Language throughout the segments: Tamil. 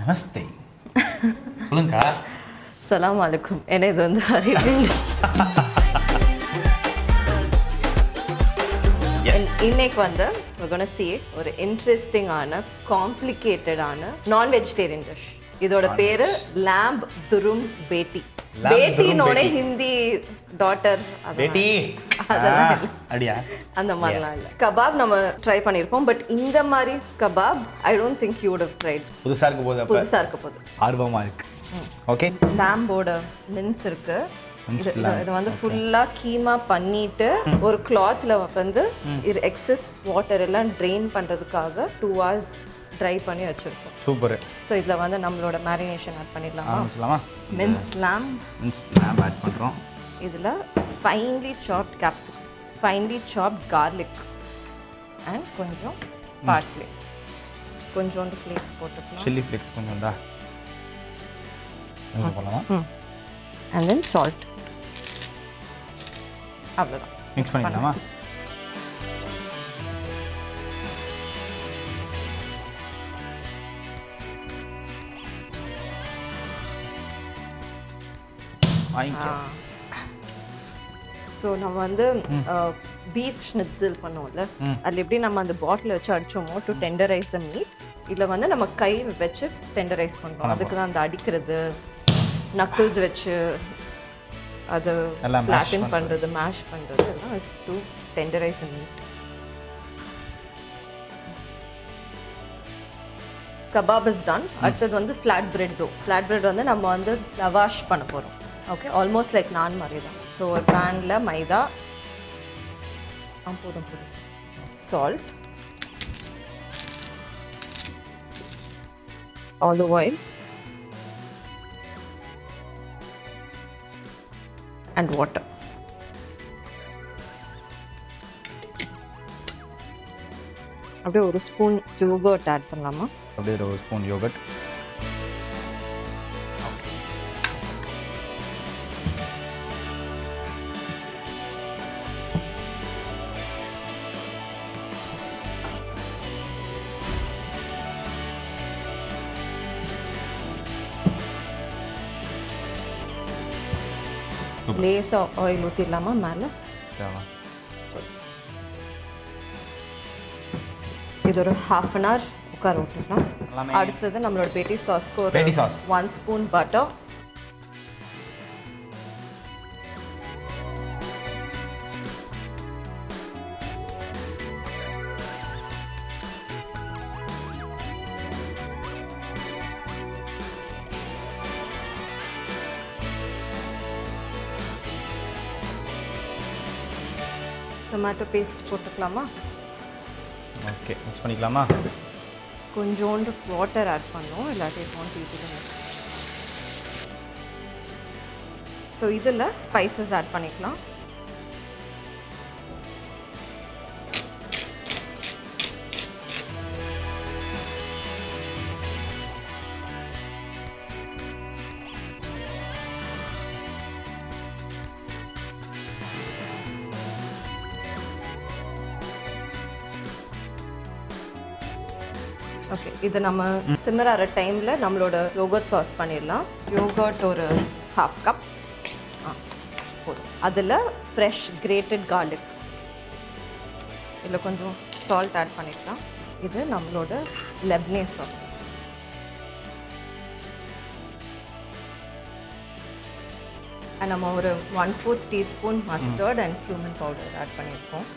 நமஸ்தே. சொல்லுங்கக்கா. சலாம் அலைக்கும். என்ன இது வந்து அரேபியன். இன்னைக்கு வந்து we're going to see ஒரு இன்ட்ரெஸ்டிங்கான காம்ப்ளிகேட்டடான நான் வெஜிடேரியன் டிஷ். இதோட பேரு lamb durum beti. பேட்டினோட ஹிந்தி டாட்டர் பேட்டி அடியா அந்த மாதிரிலாம் இல்லை. கபாப் நம்ம ட்ரை பண்ணியிருப்போம், பட் இந்த மாதிரி kebab I don't think you would have tried. புதுசாக இருக்க போகுது ஆர்வமாக இருக்கு. ஓகே, லேம்போட மின்ஸ் இருக்கு. இது வந்து ஃபுல்லா கீமா பண்ணிட்டு ஒரு கிளாத்ல வந்து எக்ஸஸ் வாட்டர் எல்லாம் ட்ரெயின் பண்றதுக்காக 2 hours ட்ரை பண்ணி வச்சிருக்கோம். சூப்பர். ஸோ இதுல வந்து நம்மளோட மேரினேஷன் ஆட் பண்ணிடலாமா? மின்ஸ் lamb ஆட் பண்றோம். இதுல finally soft capsicum, finally soft garlic and கொஞ்சம் பார்ஸ்லே, கொஞ்சோண்டு ஃப்ளேக்ஸ் போட்டுக்கலாம். சில்லி ஃப்ளேக்ஸ் கொஞ்சம்டா போடலாமா? and then salt. அவ்வளவுதான். மிக்ஸ் பண்ணிடலாமா? ஸோ நம்ம வந்து பீஃப் ஸ்னிட்ஸில் பண்ணுவோம்ல, அதில் எப்படி நம்ம அந்த பாட்டில் வச்சு அடிச்சோமோ டு டெண்டரைஸ் த மீட், இதில் வந்து நம்ம கை வச்சு டெண்டரைஸ் பண்ணுறோம். அதுக்கு தான் அந்த அடிக்கிறது, நக்கிள்ஸ் வச்சு அது ஃப்ளாட்டன் பண்ணுறது, மேஷ் பண்ணுறது எல்லாம் is to tenderise the meat. Kebab is done. அடுத்தது வந்து flat bread dough. Flat bread வந்து நம்ம வந்து லவாஷ் பண்ண போகிறோம். ஓகே, ஆல்மோஸ்ட் லைக் நான் மாதிரி தான். ஸோ ஒரு பேனில் மைதா, போதும் salt, olive oil and water. அப்படியே ஒரு ஸ்பூன் யோகர்ட் ஆட் பண்ணலாமா? அப்படியே ஒரு ஸ்பூன் யோகர்ட். லேசாக ஆயில் ஊற்றிடலாமா மேலே? இது ஒரு 1/2 hour உட்கார விட்டுக்கலாம். அடுத்தது நம்மளோட பேட்டி சாஸ்க்கு ஒரு 1 ஸ்பூன் பட்டர், டொமேட்டோ பேஸ்ட் போட்டுக்கலாமா? ஓகே, மிக்ஸ் பண்ணிக்கலாமா? கொஞ்சோண்டு வாட்டர் ஆட் பண்ணோம், இல்லாட்டி it won't easy to mix. So இதில் ஸ்பைசஸ் ஆட் பண்ணிக்கலாம். ஓகே, இது நம்ம சிம்மர் ஆகிற டைமில் நம்மளோட யோகர்ட் சாஸ் பண்ணிடலாம். யோகர்ட் ஒரு 1/2 cup போதும். அதில் ஃப்ரெஷ் கிரேட்டட் garlic, இதில் கொஞ்சம் சால்ட் ஆட் பண்ணிக்கலாம். இது நம்மளோட லெப்னேஸ் சாஸ். நம்ம ஒரு 1/4 teaspoon mustard and cumin powder add பண்ணியிருக்கோம்.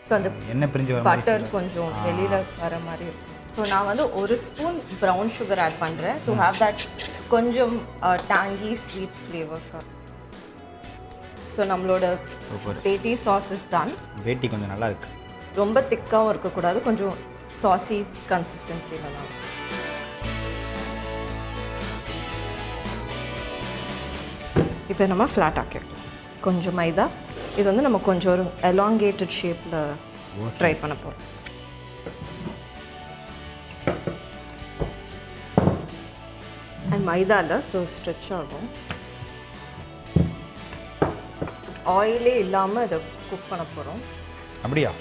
ஸோ அந்த பட்டர் கொஞ்சம் வெளியில் வர மாதிரி இருக்கும். ஸோ நான் வந்து ஒரு ஸ்பூன் ப்ரௌன் சுகர் ஆட் பண்ணுறேன் டு ஹாவ் தட் கொஞ்சம் டேங்கி ஸ்வீட் ஃப்ளேவர்க்கு. ஸோ நம்மளோட பேட்டி சாஸ் இஸ் டன். பேட்டி கொஞ்சம் நல்லா இருக்கு. ரொம்ப திக்காகவும் இருக்கக்கூடாது, கொஞ்சம் சாஸி கன்சிஸ்டன்சியில் தான். இப்போ நம்ம ஃப்ளாட் ஆக்கிடலாம். கொஞ்சம் மைதா, இது வந்து நம்ம கொஞ்சம் ஒரு எலாங்கேட்டட் ஷேப்பில் ட்ரை பண்ண போகிறோம். அண்ட் மைதாவில் ஸோ ஸ்ட்ரெச் ஆகும். ஆயிலே இல்லாமல் இதை குக் பண்ண போகிறோம். அப்படியா?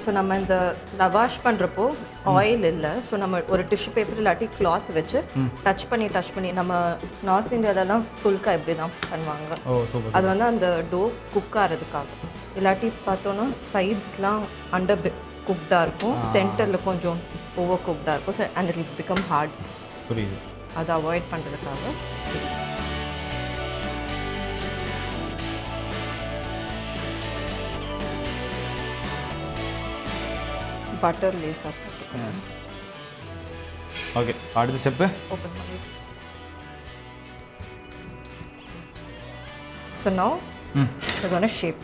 ஸோ நம்ம இந்த லவாஷ் பண்ணுறப்போ ஆயில் இல்லை, ஸோ நம்ம ஒரு டிஷ்யூ பேப்பர் இல்லாட்டி கிளாத் வச்சு டச் பண்ணி நம்ம நார்த் இந்தியாவிலலாம் ஃபுல்கா இப்படி தான் பண்ணுவாங்க. அது வந்து அந்த டோ குக் ஆகிறதுக்காக. இல்லாட்டி பார்த்தோன்னா சைட்ஸ்லாம் அண்டர் குக்டாக இருக்கும், சென்டரில் கொஞ்சம் ஓவர் குக்டாக இருக்கும். So and it become hard. புரியுது. அதை அவாய்ட் பண்ணுறதுக்காக. பட்டர் லேஸாக ஓகே. அடுத்த ஸ்டெப்பு ஓப்பன் பண்ணி. So now we're going to shape.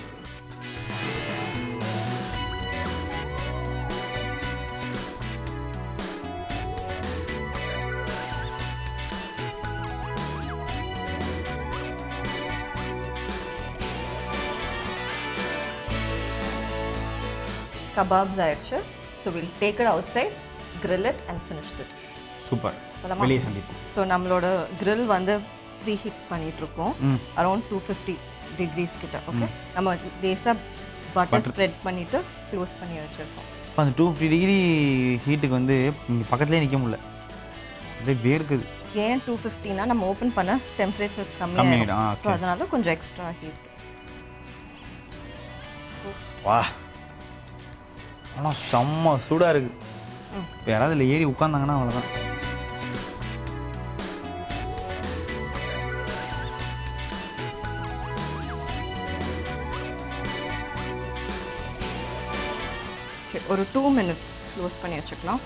Kebabs ஆயிடுச்சு. So we'll take it outside, grill it and finish the dish. Super. வெளியே சந்திப்போம். ஸோ நம்மளோட grill வந்து ப்ரீஹீட் பண்ணிகிட்ருக்கோம் அரௌண்ட் 250 degrees கிட்ட. ஓகே, நம்ம லேஸாக பட்டர் ஸ்ப்ரெட் பண்ணிவிட்டு க்ளோஸ் பண்ணி வச்சுருக்கோம். இப்போ அந்த 250 டிகிரி ஹீட்டுக்கு வந்து இங்கே பக்கத்துலேயே நிற்க முடியல, அப்படியே வேர்க்குது. ஏன் 250னா நம்ம ஓப்பன் பண்ண டெம்பரேச்சர் கம்மியாகிடும், ஸோ அதனால கொஞ்சம் எக்ஸ்ட்ரா ஹீட். வா, ஆனால் செம்ம சூடாக இருக்குது. இப்போ யாராவது இதில் ஏறி உட்காந்தாங்கன்னா அவ்வளோதான். சரி, ஒரு 2 minutes க்ளோஸ் பண்ணி வச்சுக்கலாம்.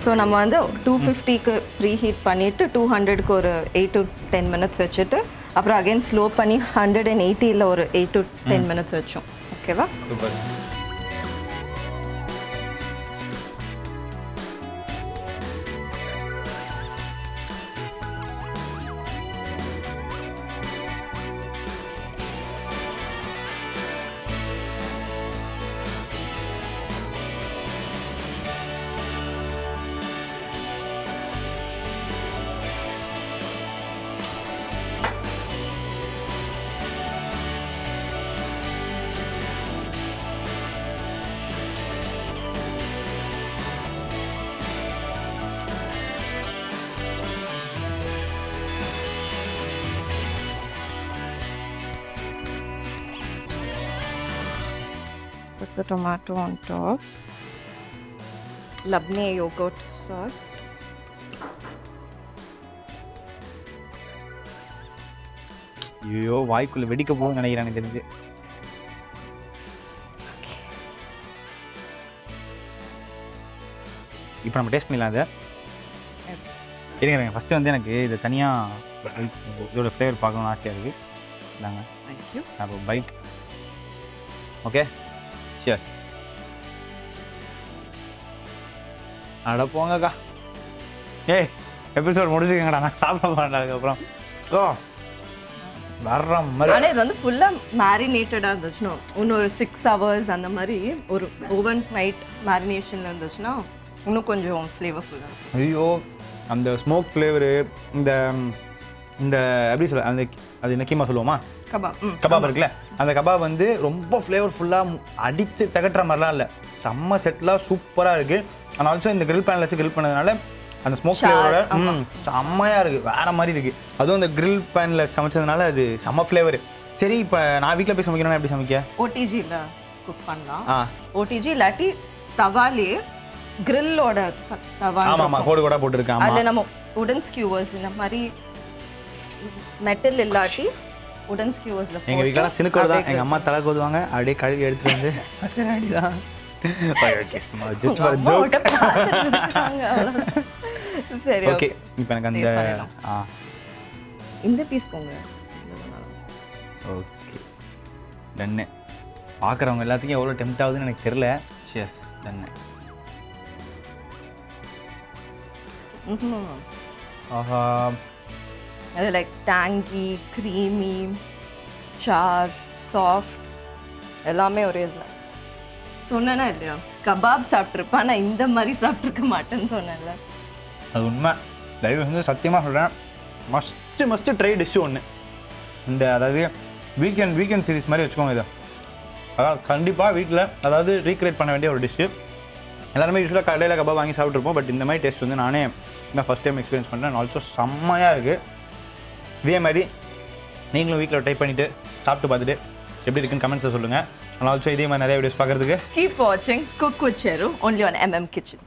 ஸோ நம்ம வந்து 250க்கு ப்ரீ ஹீட் பண்ணிவிட்டு 200க்கு ஒரு 8 to 10 minutes வச்சுட்டு அப்புறம் அகைன் ஸ்லோ பண்ணி 180ல் ஒரு 8 to 10 minutes வச்சோம். ஓகேவா? Super. Put the tomato on top. Labne yogurt sauce. ஐயோ, வாய்க்குள்ளே வெடிக்க போகும்னு நினைக்கிறேன் எனக்கு தெரிஞ்சு. இப்போ நம்ம டேஸ்ட் பண்ணிடலாம். அதை இருங்க, ஃபஸ்ட்டு வந்து எனக்கு இது தனியாக இதோட ஃப்ளேவர் பார்க்கணும்னு ஆசையாக இருக்குது. இந்தாங்க, தேங்க்யூ. அப்போ பைட். Okay, cheers. அட போங்கக்கா. ஏய், எபிசோட் முடிச்சுக்கங்கடா, நான் சாப்பிட மாட்டேன் அதுக்கப்புறம். ஓ, வர்ற மாதிரி. ஆனால் இது வந்து ஃபுல்லாக மேரினேட்டடாக இருந்துச்சுன்னா இன்னும் ஒரு 6 hours அந்த மாதிரி ஒரு ஓவன் நைட் மேரினேஷனில் இருந்துச்சுன்னா இன்னும் கொஞ்சம் ஃப்ளேவர்ஃபுல்லாக இருக்கும். ஐயோ, அந்த ஸ்மோக் ஃப்ளேவரு, இந்த இந்த எப்படி சொல்ல, அந்த அது என்ன கீமா சொல்லுவோமா, கபாப் இருக்குல்ல, அந்த கபாப் வந்து ரொம்ப ஃப்ளேவர்ஃபுல்லாக அடித்து தகட்டுற மாதிரிலாம் இல்லை, செம்ம செட்டிலாக சூப்பராக இருக்குது. ஆனால் ஆல்சோ இந்த கிரில் பேனில் வச்சு கிரில் பண்ணதுனால அந்த ஸ்மோக் ஃப்ளேவரோட செம்மையாக இருக்குது, வேறு மாதிரி இருக்குது. அதுவும் அந்த கிரில் பேனில் சமைச்சதுனால அது செம்ம ஃப்ளேவரு. சரி, இப்போ நான் வீட்டில் போய் சமைக்கணும்னா எப்படி சமைக்க? ஓடிஜியில் குக் பண்ணலாம். ஓடிஜி இல்லாட்டி தவாலே கிரில்லோட தவா. ஆமாம், கோடு கோடாக போட்டுருக்கேன். அதில் நம்ம உடன் ஸ்கியூவர்ஸ் இந்த மாதிரி மெட்டல் இல்லாட்டி உடன் ஸ்கியூவர்ஸில். எங்கள் வீட்டில் சினுக்கோடு தான் எங்கள் அம்மா தலை கோதுவாங்க, அப்படியே கழுவி எடுத்துகிட்டு வந்து அப்படிதான். சரி, ஓகே. இப்போ எனக்கு அந்த இந்த பீஸ் போங்க. ஓகே, டன்னு. பார்க்குறவங்க எல்லாத்துக்கும் எவ்வளோ டெம்ட் ஆகுதுன்னு எனக்கு தெரில. ஷியஸ், டன்னு. ஆஹா, அது லைக் டேங்கி க்ரீமி சார் சாஃப்ட் எல்லாமே ஒரே இதில் சொன்னேன்னா இல்லையா கபாப் சாப்பிட்ருப்பேன் நான் இந்த மாதிரி சாப்பிட்ருக்க மாட்டேன்னு சொன்னேன்ல அது உண்மை தயவு செஞ்சு சத்தியமாக சொல்கிறேன் மஸ்ட்டு ட்ரை டிஷ்ஷு ஒன்று இந்த அதாவது வீக்கெண்ட் சீரிஸ் மாதிரி வச்சுக்கோங்க இதை அதாவது கண்டிப்பாக வீட்டில் அதாவது ரீக்ரியேட் பண்ண வேண்டிய ஒரு டிஷ்ஷு எல்லாருமே யூஸ்வலாக கடையில் கபாப் வாங்கி சாப்பிட்ருப்போம் பட் இந்த மாதிரி டேஸ்ட் வந்து நானே நான் ஃபஸ்ட் டைம் எக்ஸ்பீரியன்ஸ் பண்ணுறேன் ஆல்சோ செம்மையாக இருக்குது இதே மாதிரி நீங்களும் வீட்டில் ட்ரை பண்ணிவிட்டு சாப்பிட்டு பார்த்துட்டு எப்படி இருக்குன்னு கமெண்ட்ஸில் சொல்லுங்கள் ஆல்சோ இதே மாதிரி நிறைய வீடியோஸ் பார்க்குறதுக்கு கீப் வாட்சிங் குக் வித் செரு ஒன்லி ஆன் MM Kitchen